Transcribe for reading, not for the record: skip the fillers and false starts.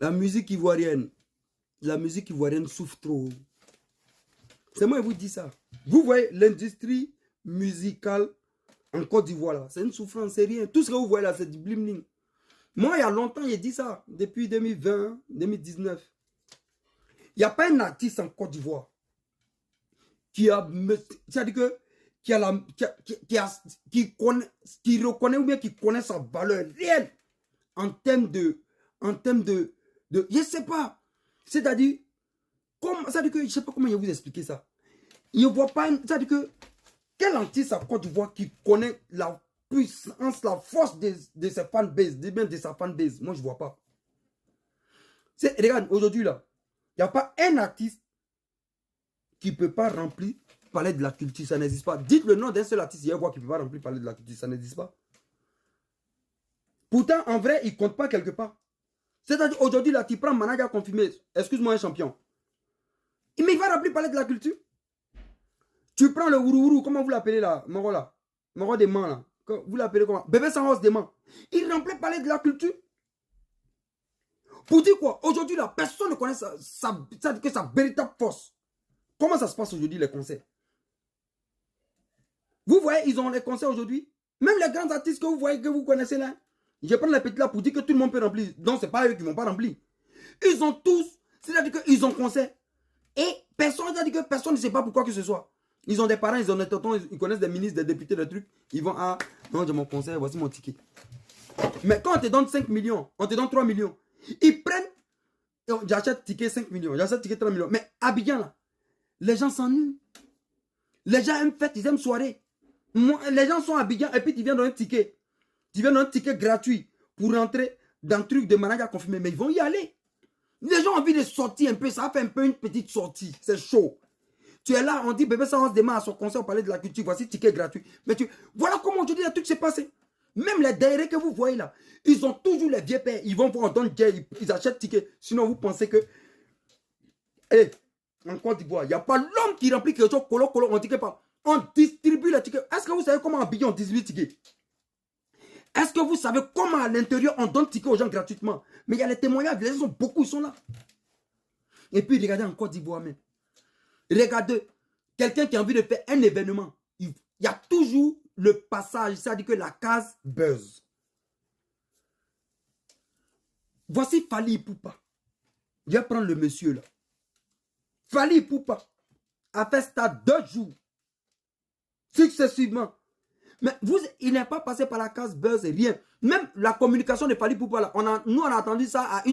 la musique ivoirienne souffre trop. C'est moi qui vous dis ça. Vous voyez l'industrie musicale en Côte d'Ivoire là, c'est une souffrance, c'est rien. Tout ce que vous voyez là, c'est du bling bling. Moi, il y a longtemps, j'ai dit ça, depuis 2020, 2019. Il n'y a pas un artiste en Côte d'Ivoire qui a, c'est-à-dire que, qui reconnaît ou bien qui connaît sa valeur réelle en termes de, je ne sais pas. C'est-à-dire, que, je ne sais pas comment je vais vous expliquer ça. Je ne vois pas, c'est-à-dire que, quel artiste en Côte d'Ivoire qui connaît la puissance, la force de sa fanbase, de sa fanbase? Moi, je ne vois pas. Regarde, aujourd'hui, là, il n'y a pas un artiste qui ne peut pas remplir Palais de la Culture. Ça n'existe pas. Dites le nom d'un seul artiste hier qui ne peut pas remplir Palais de la Culture. Ça n'existe pas. Pourtant, en vrai, il ne compte pas quelque part. C'est-à-dire, aujourd'hui, là, tu prends manager confirmé, excuse-moi, un champion. Mais il va remplir Palais de la Culture. Tu prends le Ourourou, comment vous l'appelez là, Moro là, Moro des Mans là, vous l'appelez comment? Bébé Sanros des Mans. Il remplit Palais de la Culture. Pour dire quoi? Aujourd'hui là, personne ne connaît sa véritable force. Comment ça se passe aujourd'hui les concerts? Vous voyez, ils ont les concerts aujourd'hui. Même les grands artistes que vous voyez, que vous connaissez là. Je prends les petits là pour dire que tout le monde peut remplir. Donc c'est pas eux qui ne vont pas remplir. Ils ont tous, c'est-à-dire qu'ils ont concert. Et personne, c'est-à-dire que personne ne sait pas pourquoi que ce soit. Ils ont des parents, ils ont des tontons, ils connaissent des ministres, des députés, des trucs. Ils vont, ah, non, j'ai mon concert, voici mon ticket. Mais quand on te donne 5 millions, on te donne 3 millions, ils prennent, j'achète ticket 5 millions, j'achète ticket 3 millions. Mais Abidjan là, les gens s'ennuient. Les gens aiment fête, ils aiment soirée. Les gens sont à Abidjan et puis tu viens donner un ticket. Tu viens donner un ticket gratuit pour rentrer dans le truc de manager confirmé. Mais ils vont y aller. Les gens ont envie de sortir un peu, ça fait un peu une petite sortie. C'est chaud. Tu es là, on dit bébé Sanros démarre à son concert au Palais de la Culture, voici ticket gratuit. Mais voilà comment aujourd'hui le truc s'est passé. Même les derrière que vous voyez là, ils ont toujours les vieux pères. Ils vont voir, on donne ils achètent ticket. Sinon vous pensez que, en Côte d'Ivoire, il n'y a pas l'homme qui remplit quelque chose, on ticket pas. On distribue les tickets. Est-ce que vous savez comment en Abidjan on distribue les tickets? Est-ce que vous savez comment à l'intérieur on donne ticket aux gens gratuitement? Mais il y a les témoignages, les gens sont beaucoup, ils sont là. Et puis regardez en Côte d'Ivoire même. Regardez, quelqu'un qui a envie de faire un événement, il y a toujours le passage, c'est-à-dire que la case buzz. Voici Fally Ipupa. Je vais prendre le monsieur là. Fally Ipupa a fait ça 2 jours. Successivement. Mais il n'est pas passé par la case buzz et rien. Même la communication de Fally Ipupa là, nous on a entendu ça à